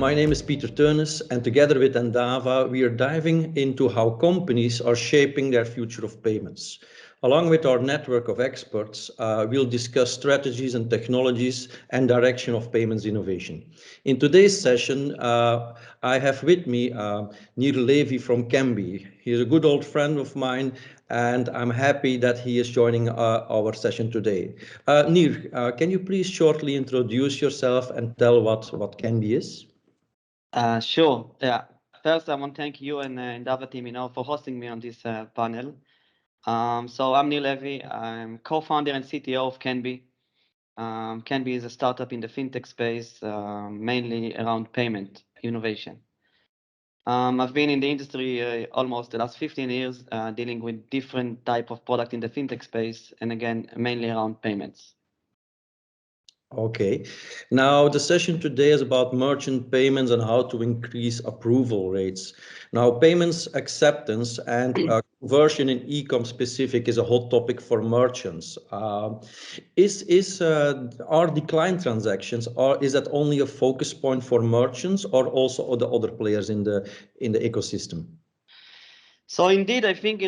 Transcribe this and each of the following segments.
My name is Theunis, and together with Endava, we are diving into how companies are shaping their future of payments. Along with our network of experts, we'll discuss strategies and technologies and direction of payments innovation. In today's session, I have with me Nir Levy from Kenbi. He's a good old friend of mine, and I'm happy that he is joining our session today. Nir, can you please shortly introduce yourself and tell what Kenbi is? Sure. Yeah. First, I want to thank you and Endava team, for hosting me on this panel. So I'm Nir Levy. I'm co-founder and CTO of Kenbi. Kenbi is a startup in the fintech space, mainly around payment innovation. I've been in the industry almost the last 15 years, dealing with different type of product in the fintech space, and again, mainly around payments. Okay. Now, the session today is about merchant payments and how to increase approval rates. Now, payments acceptance and conversion in e-com specific is a hot topic for merchants. Are decline transactions, or is that only a focus point for merchants or also the other players in the ecosystem? So indeed, I think,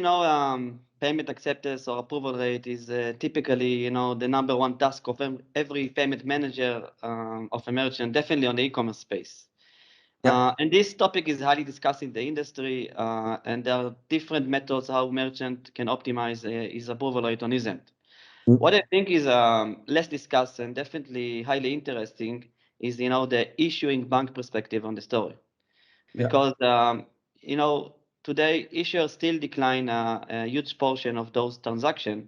payment acceptance or approval rate is typically, the number one task of every payment manager of a merchant, definitely on the e-commerce space. Yeah. And this topic is highly discussed in the industry, and there are different methods how merchant can optimize his approval rate on his end. What I think is less discussed and definitely highly interesting is, the issuing bank perspective on the story. Because, today issuers still decline a huge portion of those transactions.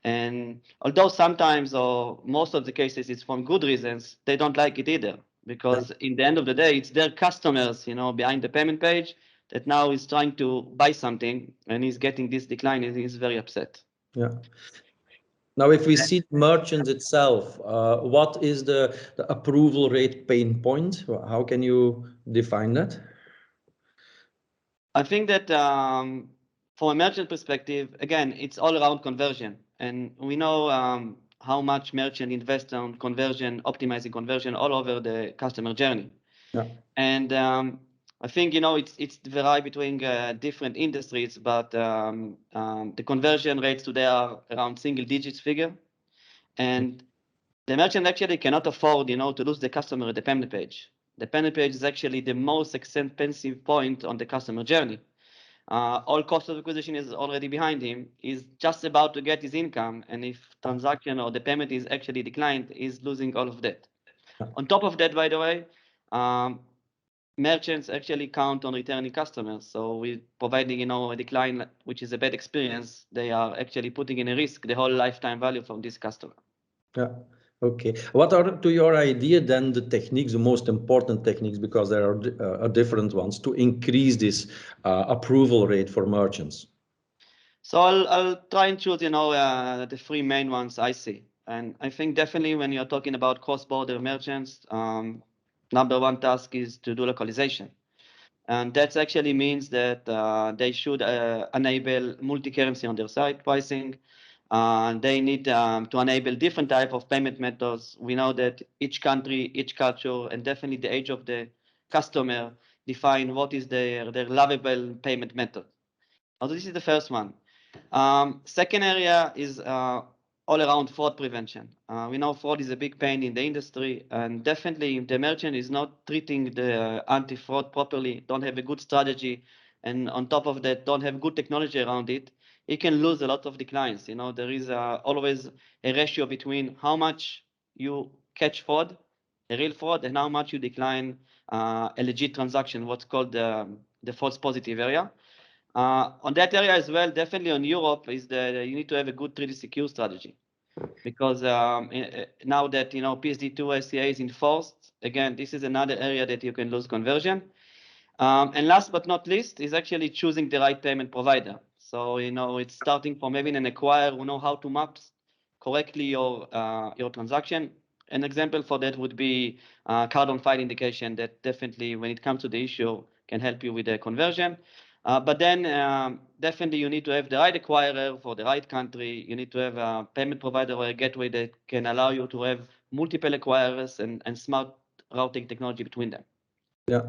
And although sometimes or most of the cases it's from good reasons, they don't like it either. Because in the end of the day, it's their customers, behind the payment page that now is trying to buy something and he's getting this decline and he's very upset. Yeah. Now, if we see merchants itself, what is the approval rate pain point? How can you define that? I think that from a merchant perspective, again, it's all around conversion. And we know how much merchant invest on conversion, optimizing conversion all over the customer journey. Yeah. And I think, it's vary between different industries, but the conversion rates today are around single digits figure. And the merchant actually cannot afford, to lose the customer at the payment page. The payment page is actually the most expensive point on the customer journey. All cost of acquisition is already behind him. He's just about to get his income, and if transaction or the payment is actually declined, he's losing all of that. On top of that, by the way, merchants actually count on returning customers. So with providing, a decline, which is a bad experience, they are actually putting in a risk the whole lifetime value from this customer. Yeah. Okay. What are, to your idea, then the techniques, the most important techniques, because there are different ones to increase this approval rate for merchants? So I'll try and choose, the three main ones I see. And I think definitely when you're talking about cross-border merchants, number one task is to do localization. And that actually means that they should enable multi-currency on their site pricing. They need to enable different type of payment methods. We know that each country, each culture, and definitely the age of the customer define what is their lovable payment method. So this is the first one. Second area is all around fraud prevention. We know fraud is a big pain in the industry, and definitely if the merchant is not treating the anti-fraud properly, don't have a good strategy, and on top of that, don't have good technology around it, he can lose a lot of the clients. There is always a ratio between how much you catch fraud, a real fraud, and how much you decline a legit transaction, what's called the false positive area. On that area as well, definitely on Europe, is that you need to have a good 3D secure strategy. Because now that, PSD2 SCA is enforced, again, this is another area that you can lose conversion. And last but not least is actually choosing the right payment provider. So, it's starting from having an acquirer who know how to map correctly your transaction. An example for that would be card on file indication that definitely when it comes to the issue can help you with the conversion. But then definitely you need to have the right acquirer for the right country. You need to have a payment provider or a gateway that can allow you to have multiple acquirers and smart routing technology between them. Yeah.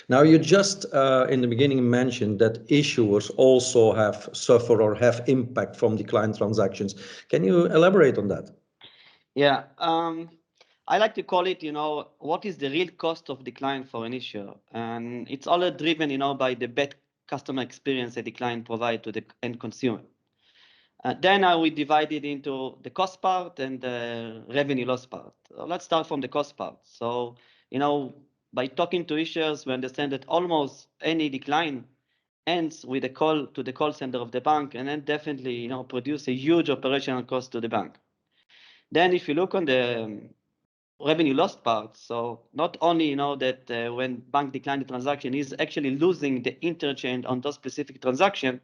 Now you just in the beginning mentioned that issuers also have suffer or have impact from declined transactions. Can you elaborate on that? Yeah, I like to call it, what is the real cost of decline for an issuer? And it's all driven, by the bad customer experience a decline provide to the end consumer. Then I will divide it into the cost part and the revenue loss part. Let's start from the cost part. So, by talking to issuers, we understand that almost any decline ends with a call to the call center of the bank, and then definitely, produce a huge operational cost to the bank. Then if you look on the revenue loss part, so not only, that when bank decline the transaction is actually losing the interchange on those specific transaction,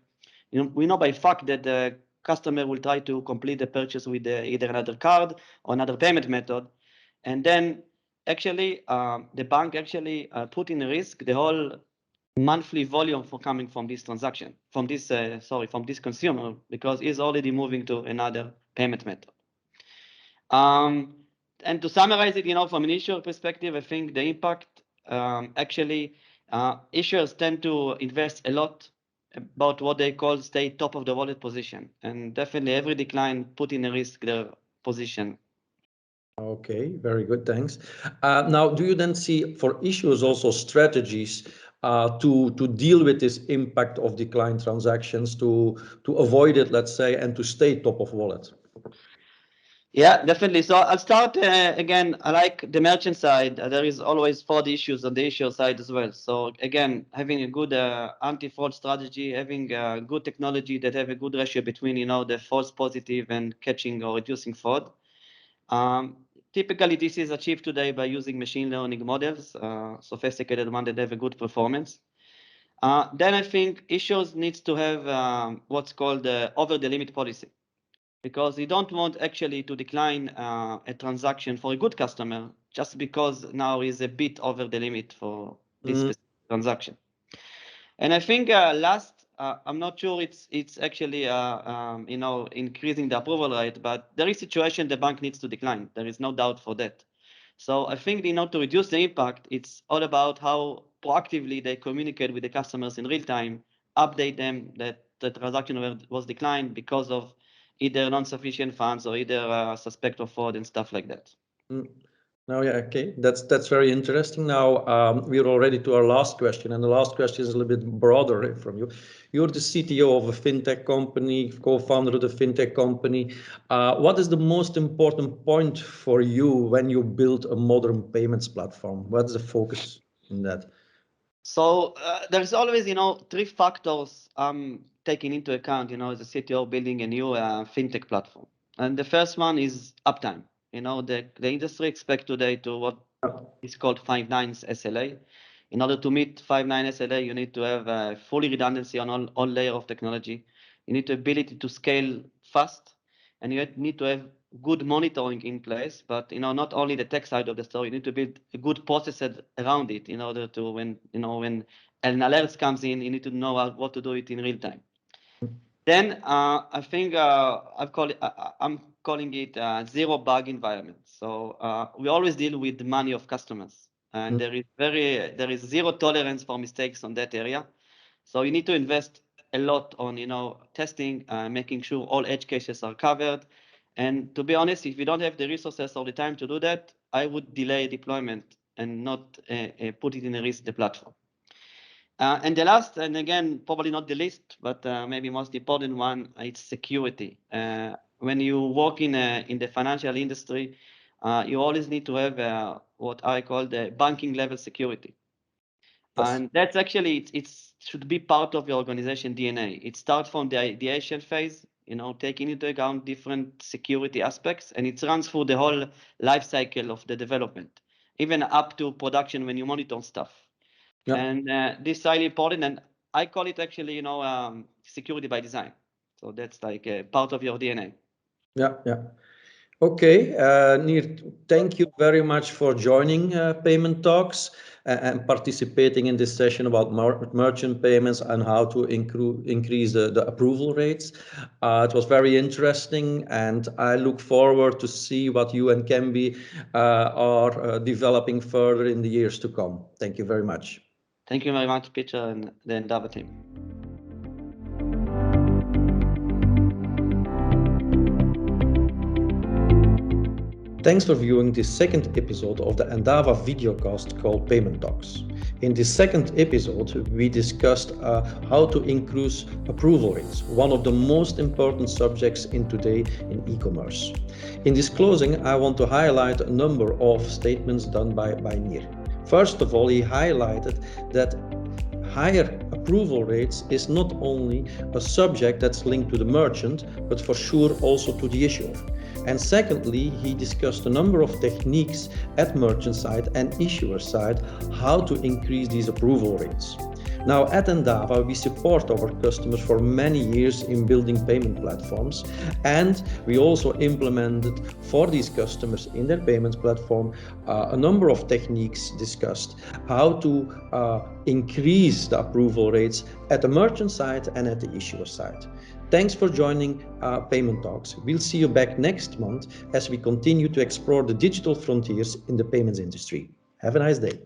we know by fact that the customer will try to complete the purchase with either another card or another payment method. And then actually the bank actually put in risk the whole monthly volume for coming from this transaction, from this consumer, because he's already moving to another payment method. And to summarize it, from an issuer perspective, I think the impact actually issuers tend to invest a lot about what they call stay top of the wallet position, and definitely every decline put in a risk their position. Okay, very good, thanks. Now, do you then see for issuers also strategies to deal with this impact of declined transactions, to avoid it, let's say, and to stay top of wallet? Yeah, definitely. So I'll start again. I like the merchant side. There is always fraud issues on the issuer side as well. So again, having a good anti-fraud strategy, having good technology that have a good ratio between the false positive and catching or reducing fraud. Typically, this is achieved today by using machine learning models, sophisticated one that have a good performance. Then I think issuers needs to have what's called the over the limit policy, because you don't want actually to decline a transaction for a good customer just because now is a bit over the limit for this specific transaction. And I think last, I'm not sure it's actually increasing the approval rate, but there is situation the bank needs to decline. There is no doubt for that. So I think to reduce the impact, it's all about how proactively they communicate with the customers in real time, update them that the transaction was declined because of either non-sufficient funds or either suspect of fraud and stuff like that. Now, yeah, okay, that's very interesting. Now, we're already to our last question, and the last question is a little bit broader from you. You're the CTO of a fintech company, co-founder of the fintech company. What is the most important point for you when you build a modern payments platform? What's the focus in that? So there's always, three factors I'm taking into account, as a CTO building a new fintech platform. And the first one is uptime. The industry expects today to what is called 5 nines SLA. In order to meet 5 9 SLA, you need to have fully redundancy on all layer of technology. You need the ability to scale fast, and you need to have good monitoring in place. But not only the tech side of the story, you need to build a good processes around it in order to when an alert comes in, you need to know what to do it in real time. Then I think I'm calling it zero bug environment. So we always deal with the money of customers, and there is zero tolerance for mistakes on that area. So you need to invest a lot on testing, making sure all edge cases are covered. And to be honest, if you don't have the resources or the time to do that, I would delay deployment and not put it in a risk the platform. And the last, and again, probably not the least, but maybe most important one, it's security. When you work in the financial industry, you always need to have what I call the banking level security. Yes. And that's actually, it should be part of your organization DNA. It starts from the ideation phase, taking into account different security aspects, and it runs through the whole life cycle of the development, even up to production when you monitor stuff. Yeah. And this is highly important, and I call it actually, security by design. So that's like a part of your DNA. Yeah, yeah. Okay, Nir, thank you very much for joining Payment Talks. and participating in this session about merchant payments and how to increase the approval rates. It was very interesting, and I look forward to see what you and Kenbi are developing further in the years to come. Thank you very much. Thank you very much, Peter, and the Endava team. Thanks for viewing this second episode of the Endava videocast called Payment Talks. In this second episode, we discussed how to increase approval rates, one of the most important subjects in today in e-commerce. In this closing, I want to highlight a number of statements done by Nir. First of all, he highlighted that higher approval rates is not only a subject that's linked to the merchant, but for sure also to the issuer. And secondly, he discussed a number of techniques at merchant side and issuer side, how to increase these approval rates. Now at Endava, we support our customers for many years in building payment platforms, and we also implemented for these customers in their payments platform a number of techniques discussed, how to increase the approval rates at the merchant side and at the issuer side. Thanks for joining Payment Talks. We'll see you back next month as we continue to explore the digital frontiers in the payments industry. Have a nice day.